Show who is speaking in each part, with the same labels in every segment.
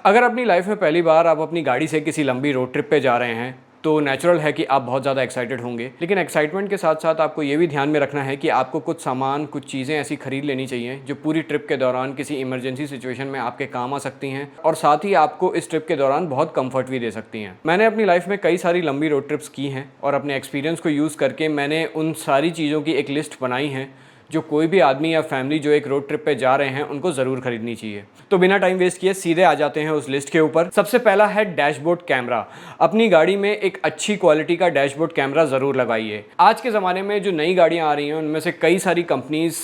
Speaker 1: अगर अपनी लाइफ में पहली बार आप अपनी गाड़ी से किसी लंबी रोड ट्रिप पे जा रहे हैं तो नेचुरल है कि आप बहुत ज़्यादा एक्साइटेड होंगे, लेकिन एक्साइटमेंट के साथ साथ आपको ये भी ध्यान में रखना है कि आपको कुछ सामान, कुछ चीज़ें ऐसी खरीद लेनी चाहिए जो पूरी ट्रिप के दौरान किसी इमरजेंसी सिचुएशन में आपके काम आ सकती हैं और साथ ही आपको इस ट्रिप के दौरान बहुत कंफर्ट भी दे सकती हैं। मैंने अपनी लाइफ में कई सारी लंबी रोड ट्रिप्स की हैं और अपने एक्सपीरियंस को यूज़ करके मैंने उन सारी चीज़ों की एक लिस्ट बनाई है जो कोई भी आदमी या फैमिली जो एक रोड ट्रिप पे जा रहे हैं उनको ज़रूर खरीदनी चाहिए। तो बिना टाइम वेस्ट किए सीधे आ जाते हैं उस लिस्ट के ऊपर। सबसे पहला है डैशबोर्ड कैमरा। अपनी गाड़ी में एक अच्छी क्वालिटी का डैशबोर्ड कैमरा ज़रूर लगाइए। आज के ज़माने में जो नई गाड़ियाँ आ रही हैं उनमें से कई सारी कंपनीज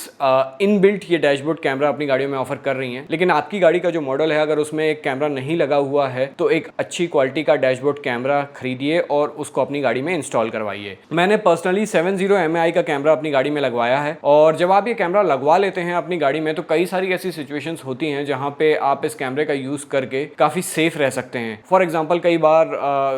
Speaker 1: इनबिल्ट ये डैशबोर्ड कैमरा अपनी गाड़ियों में ऑफर कर रही हैं, लेकिन आपकी गाड़ी का जो मॉडल है अगर उसमें एक कैमरा नहीं लगा हुआ है तो एक अच्छी क्वालिटी का डैशबोर्ड कैमरा खरीदिए और उसको अपनी गाड़ी में इंस्टॉल करवाइए। मैंने पर्सनली 70 mAh का कैमरा अपनी गाड़ी में लगवाया है और जब आप ये कैमरा लगवा लेते हैं अपनी गाड़ी में तो कई सारी ऐसी सिचुएशंस होती हैं जहां पे आप इस कैमरे का यूज़ करके काफ़ी सेफ रह सकते हैं। फॉर एग्जांपल कई बार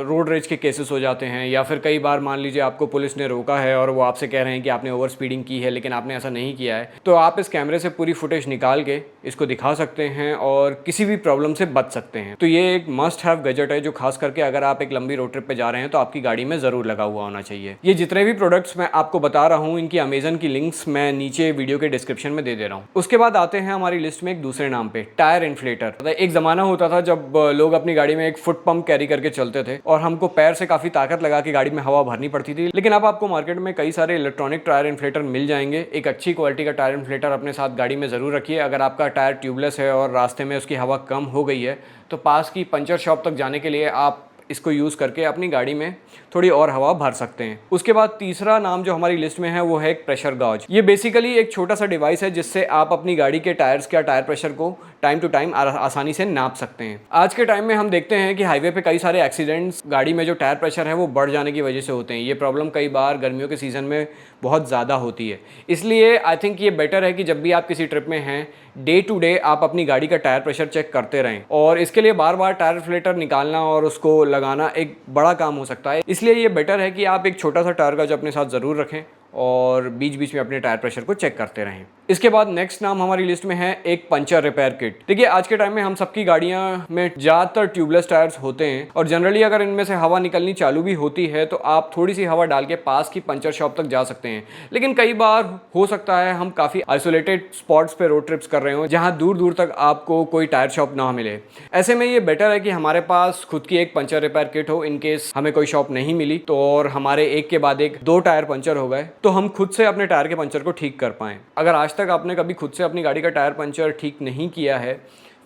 Speaker 1: रोड रेज के केसेस हो जाते हैं या फिर कई बार मान लीजिए आपको पुलिस ने रोका है और वो आपसे कह रहे हैं कि आपने ओवर स्पीडिंग की है लेकिन आपने ऐसा नहीं किया है, तो आप इस कैमरे से पूरी फुटेज निकाल के इसको दिखा सकते हैं और किसी भी प्रॉब्लम से बच सकते हैं। तो ये एक मस्ट हैव गैजेट है जो खास करके अगर आप एक लंबी रोड ट्रिप पे जा रहे हैं तो आपकी गाड़ी में ज़रूर लगा हुआ होना चाहिए। ये जितने भी प्रोडक्ट्स मैं आपको बता रहा हूँ इनकी अमेजन की लिंक्स मैं नीचे वीडियो के डिस्क्रिप्शन में दे रहा हूँ। उसके बाद आते हैं हमारी लिस्ट में एक दूसरे नाम पे, टायर इन्फ्लेटर। एक जमाना होता था जब लोग अपनी गाड़ी में एक फुट पंप कैरी करके चलते थे और हमको पैर से काफी ताकत लगा के गाड़ी में हवा भरनी पड़ती थी, लेकिन अब आपको मार्केट में कई सारे इलेक्ट्रॉनिक टायर इन्फ्लेटर मिल जाएंगे। एक अच्छी क्वालिटी का टायर इन्फ्लेटर अपने साथ गाड़ी में जरूर रखिए। अगर आपका टायर ट्यूबलेस है और रास्ते में उसकी हवा कम हो गई है तो पास की पंचर शॉप तक जाने के लिए आप इसको यूज़ करके अपनी गाड़ी में थोड़ी और हवा भर सकते हैं। उसके बाद तीसरा नाम जो हमारी लिस्ट में है वो है एक प्रेशर गॉज। ये बेसिकली एक छोटा सा डिवाइस है जिससे आप अपनी गाड़ी के टायर्स के टायर प्रेशर को टाइम टू टाइम आसानी से नाप सकते हैं। आज के टाइम में हम देखते हैं कि हाईवे पे कई सारे एक्सीडेंट्स गाड़ी में जो टायर प्रेशर है वो बढ़ जाने की वजह से होते हैं। ये प्रॉब्लम कई बार गर्मियों के सीज़न में बहुत ज़्यादा होती है, इसलिए आई थिंक ये बेटर है कि जब भी आप किसी ट्रिप में हैं डे टू डे आप अपनी गाड़ी का टायर प्रेशर चेक करते रहें और इसके लिए बार बार टायर इन्फ्लेटर निकालना और उसको लगाना एक बड़ा काम हो सकता है। इसलिए ये बेटर है कि आप एक छोटा सा टायर गज अपने साथ ज़रूर रखें और बीच बीच में अपने टायर प्रेशर को चेक करते रहें। इसके बाद नेक्स्ट नाम हमारी लिस्ट में है एक पंचर रिपेयर किट। देखिए आज के टाइम में हम सबकी गाड़ियां में ज़्यादातर ट्यूबलेस टायर्स होते हैं और जनरली अगर इनमें से हवा निकलनी चालू भी होती है तो आप थोड़ी सी हवा डाल के पास की पंचर शॉप तक जा सकते हैं, लेकिन कई बार हो सकता है हम काफ़ी आइसोलेटेड स्पॉट्स पे रोड ट्रिप्स कर रहे हो जहाँ दूर दूर तक आपको कोई टायर शॉप ना मिले। ऐसे में ये बेटर है कि हमारे पास खुद की एक पंचर रिपेयर किट हो। इनकेस हमें कोई शॉप नहीं मिली तो और हमारे एक के बाद एक 2 टायर पंचर हो गए तो हम खुद से अपने टायर के पंचर को ठीक कर पाएँ। अगर आज तक आपने कभी खुद से अपनी गाड़ी का टायर पंचर ठीक नहीं किया है,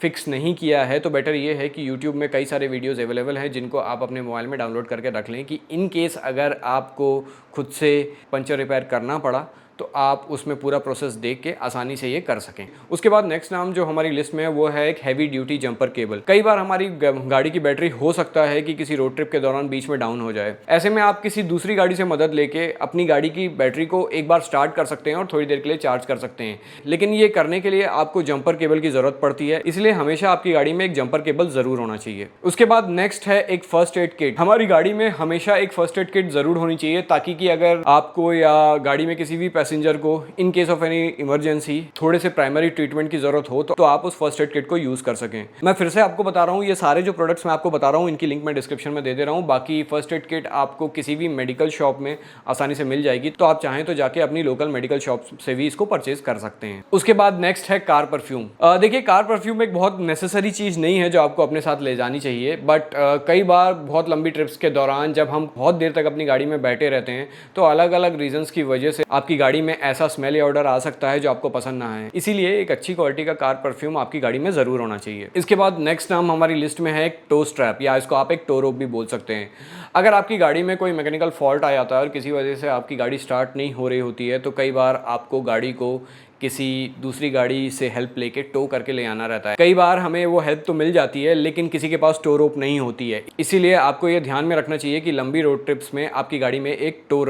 Speaker 1: फिक्स नहीं किया है, तो बेटर ये है कि YouTube में कई सारे वीडियोस अवेलेबल हैं जिनको आप अपने मोबाइल में डाउनलोड करके रख लें कि इन केस अगर आपको खुद से पंचर रिपेयर करना पड़ा तो आप उसमें पूरा प्रोसेस देख के आसानी से ये कर सकें। उसके बाद नेक्स्ट नाम जो हमारी लिस्ट में है वो है एक हैवी ड्यूटी जंपर केबल। कई बार हमारी गाड़ी की बैटरी हो सकता है कि किसी रोड ट्रिप के दौरान बीच में डाउन हो जाए। ऐसे में आप किसी दूसरी गाड़ी से मदद लेके अपनी गाड़ी की बैटरी को एक बार स्टार्ट कर सकते हैं और थोड़ी देर के लिए चार्ज कर सकते हैं, लेकिन ये करने के लिए आपको जंपर केबल की जरूरत पड़ती है, इसलिए हमेशा आपकी गाड़ी में एक जंपर केबल जरूर होना चाहिए। उसके बाद नेक्स्ट है एक फर्स्ट एड किट। हमारी गाड़ी में हमेशा एक फर्स्ट एड किट जरूर होनी चाहिए ताकि कि अगर आपको या गाड़ी में किसी भी पैसेंजर को in case of any emergency थोड़े से प्राइमरी ट्रीटमेंट की जरूरत हो तो आप उस फर्स्ट एड किट को यूज कर सकें। मैं फिर से आपको बता रहा हूँ ये सारे जो प्रोडक्ट्स मैं आपको बता रहा हूँ इनकी लिंक मैं डिस्क्रिप्शन में दे रहा हूँ। बाकी फर्स्ट एड किट आपको किसी भी मेडिकल शॉप में आसानी से मिल जाएगी, तो आप चाहें तो जाके अपनी लोकल मेडिकल शॉप से भी इसको परचेज कर सकते हैं। उसके बाद नेक्स्ट है कार परफ्यूम। देखिए कार परफ्यूम एक बहुत नेसेसरी चीज नहीं है जो आपको अपने साथ ले जानी चाहिए, बट कई बार बहुत लंबी ट्रिप्स के दौरान जब हम बहुत देर तक अपनी गाड़ी में बैठे रहते हैं तो अलग अलग रीजंस की वजह से आपकी गाड़ी में ऐसा स्मेल या ऑर्डर आ सकता है जो आपको पसंद ना आए, इसीलिए एक अच्छी क्वालिटी का कार परफ्यूम आपकी गाड़ी में जरूर होना चाहिए। इसके बाद नेक्स्ट नाम हमारी लिस्ट में है एक टो स्ट्रैप, या इसको आप एक टो रोप भी बोल सकते हैं। अगर आपकी गाड़ी में कोई मैकेनिकल फॉल्ट आ जाता है और किसी वजह से आपकी गाड़ी स्टार्ट नहीं हो रही होती है तो कई बार आपको गाड़ी को किसी दूसरी गाड़ी से हेल्प लेके टो करके ले आना रहता है। कई बार हमें वो हेल्प तो मिल जाती है लेकिन किसी के पास टो रोप नहीं होती है, इसीलिए आपको ये ध्यान में रखना चाहिए कि लंबी रोड ट्रिप्स में आपकी गाड़ी में एक टो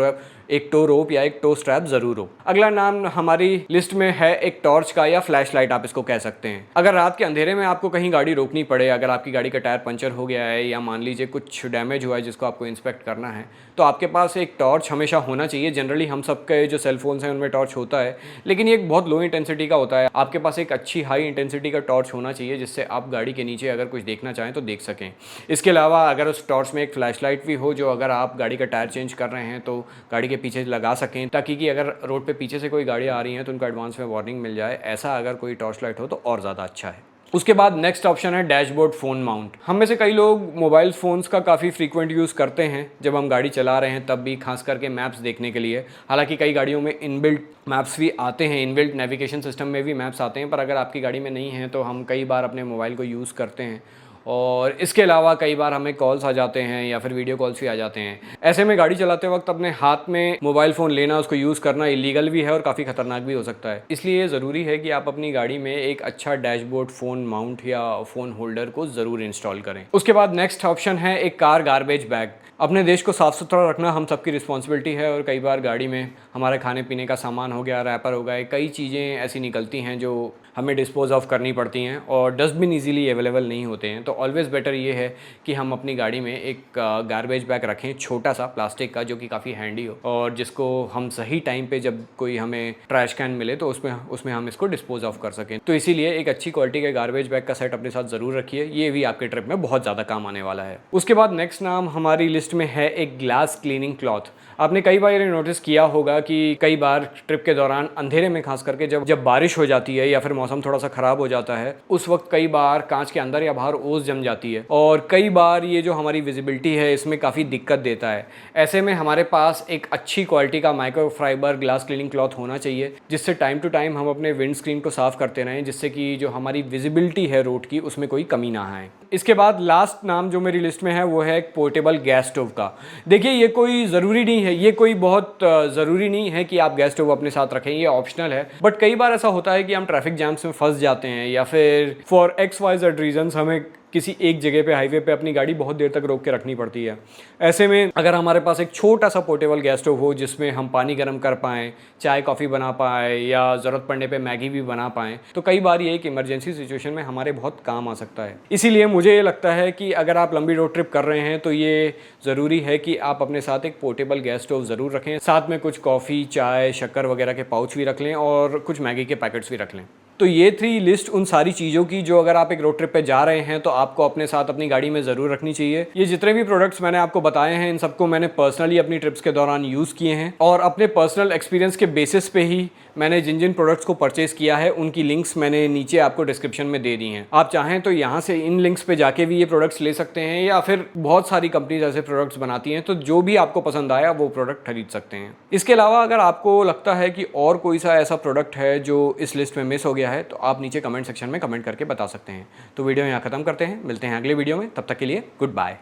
Speaker 1: एक टो रोप या एक टो स्ट्रैप ज़रूर हो। अगला नाम हमारी लिस्ट में है एक टॉर्च का या फ्लैश लाइट आप इसको कह सकते हैं। अगर रात के अंधेरे में आपको कहीं गाड़ी रोकनी पड़े, अगर आपकी गाड़ी का टायर पंचर हो गया है या मान लीजिए कुछ डैमेज हुआ है जिसको आपको इंस्पेक्ट करना है, तो आपके पास एक टॉर्च हमेशा होना चाहिए। जनरली हम सबके जो सेल फोन्स हैं उनमें टॉर्च होता है, लेकिन ये एक बहुत लो इंटेंसिटी का होता है। आपके पास एक अच्छी हाई इंटेंसिटी का टॉर्च होना चाहिए जिससे आप गाड़ी के नीचे अगर कुछ देखना चाहें तो देख सकें। इसके अलावा अगर उस टॉर्च में एक फ्लैश लाइट भी हो जो अगर आप गाड़ी का टायर चेंज कर रहे हैं तो गाड़ी के पीछे लगा सकें, ताकि कि अगर रोड पे पीछे से कोई गाड़ी आ रही है तो उनको एडवांस में वार्निंग मिल जाए। ऐसा अगर कोई टॉर्च लाइट हो तो और ज़्यादा अच्छा है। उसके बाद नेक्स्ट ऑप्शन है डैशबोर्ड फ़ोन माउंट। हम में से कई लोग मोबाइल फ़ोन्स का काफ़ी फ्रीक्वेंट यूज़ करते हैं जब हम गाड़ी चला रहे हैं, तब भी खास करके मैप्स देखने के लिए। हालांकि कई गाड़ियों में इनबिल्ट मैप्स भी आते हैं, इनबिल्ट नेविगेशन सिस्टम में भी मैप्स आते हैं, पर अगर आपकी गाड़ी में नहीं है तो हम कई बार अपने मोबाइल को यूज़ करते हैं। और इसके अलावा कई बार हमें कॉल्स आ जाते हैं या फिर वीडियो कॉल्स भी आ जाते हैं। ऐसे में गाड़ी चलाते वक्त अपने हाथ में मोबाइल फ़ोन लेना, उसको यूज़ करना इलीगल भी है और काफ़ी ख़तरनाक भी हो सकता है। इसलिए ज़रूरी है कि आप अपनी गाड़ी में एक अच्छा डैशबोर्ड फ़ोन माउंट या फ़ोन होल्डर को ज़रूर इंस्टॉल करें। उसके बाद नेक्स्ट ऑप्शन है एक कार गार्बेज बैग। अपने देश को साफ़ सुथरा रखना हम सबकी रिस्पॉन्सिबिलिटी है और कई बार गाड़ी में हमारे खाने पीने का सामान हो गया, रैपर हो गए, कई चीज़ें ऐसी निकलती हैं जो हमें डिस्पोज ऑफ करनी पड़ती हैं और डस्टबिन इजीली अवेलेबल नहीं होते हैं। तो ऑलवेज़ बेटर ये है कि हम अपनी गाड़ी में एक गार्बेज बैग रखें, छोटा सा प्लास्टिक का, जो कि काफ़ी हैंडी हो और जिसको हम सही टाइम पे जब कोई हमें ट्रैश कैन मिले तो उसमें हम इसको डिस्पोज ऑफ कर सकें। तो इसीलिए एक अच्छी क्वालिटी के गार्बेज बैग का सेट अपने साथ ज़रूर रखिए, ये भी आपके ट्रिप में बहुत ज़्यादा काम आने वाला है। उसके बाद नेक्स्ट नाम हमारी लिस्ट में है एक ग्लास क्लीनिंग क्लॉथ। आपने कई बार ये नोटिस किया होगा कि कई बार ट्रिप के दौरान अंधेरे में खास करके जब बारिश हो जाती है या फिर मौसम थोड़ा सा ख़राब हो जाता है, उस वक्त कई बार कांच के अंदर या बाहर ओस जम जाती है और कई बार ये जो हमारी विजिबिलिटी है इसमें काफ़ी दिक्कत देता है। ऐसे में हमारे पास एक अच्छी क्वालिटी का माइक्रोफाइबर ग्लास क्लीनिंग क्लॉथ होना चाहिए जिससे टाइम टू टाइम हम अपने विंड स्क्रीन को साफ़ करते रहें, जिससे कि जो हमारी विजिबिलिटी है रोड की उसमें कोई कमी ना आए। इसके बाद लास्ट नाम जो मेरी लिस्ट में है वो है एक पोर्टेबल गैस स्टोव का। देखिए ये कोई ज़रूरी नहीं है, ये कोई बहुत ज़रूरी नहीं है कि आप गैस स्टोव अपने साथ रखें, ये ऑप्शनल है। बट कई बार ऐसा होता है कि हम ट्रैफिक जैम्स में फंस जाते हैं या फिर फॉर XYZ रीजंस हमें किसी एक जगह पे हाईवे पे अपनी गाड़ी बहुत देर तक रोक के रखनी पड़ती है। ऐसे में अगर हमारे पास एक छोटा सा पोर्टेबल गैस स्टोव हो जिसमें हम पानी गर्म कर पाएँ, चाय कॉफ़ी बना पाएँ या ज़रूरत पड़ने पे मैगी भी बना पाएँ, तो कई बार ये एक इमरजेंसी सिचुएशन में हमारे बहुत काम आ सकता है। इसीलिए मुझे ये लगता है कि अगर आप लंबी रोड ट्रिप कर रहे हैं तो ये ज़रूरी है कि आप अपने साथ एक पोर्टेबल गैस स्टोव ज़रूर रखें, साथ में कुछ कॉफ़ी, चाय, शक्कर वगैरह के पाउच भी रख लें और कुछ मैगी के पैकेट्स भी रख लें। तो ये थी लिस्ट उन सारी चीज़ों की जो अगर आप एक रोड ट्रिप पे जा रहे हैं तो आपको अपने साथ अपनी गाड़ी में ज़रूर रखनी चाहिए। ये जितने भी प्रोडक्ट्स मैंने आपको बताए हैं इन सबको मैंने पर्सनली अपनी ट्रिप्स के दौरान यूज़ किए हैं और अपने पर्सनल एक्सपीरियंस के बेसिस पे ही मैंने जिन जिन प्रोडक्ट्स को परचेस किया है उनकी लिंक्स मैंने नीचे आपको डिस्क्रिप्शन में दे दी हैं। आप चाहें तो यहाँ से इन लिंक्स पे जाके भी ये प्रोडक्ट्स ले सकते हैं या फिर बहुत सारी कंपनीज ऐसे प्रोडक्ट्स बनाती हैं, तो जो भी आपको पसंद आया वो प्रोडक्ट खरीद सकते हैं। इसके अलावा अगर आपको लगता है कि और कोई सा ऐसा प्रोडक्ट है जो इस लिस्ट में मिस हो गया है तो आप नीचे कमेंट सेक्शन में कमेंट करके बता सकते हैं। तो वीडियो यहाँ खत्म करते हैं, मिलते हैं अगले वीडियो में, तब तक के लिए गुड बाय।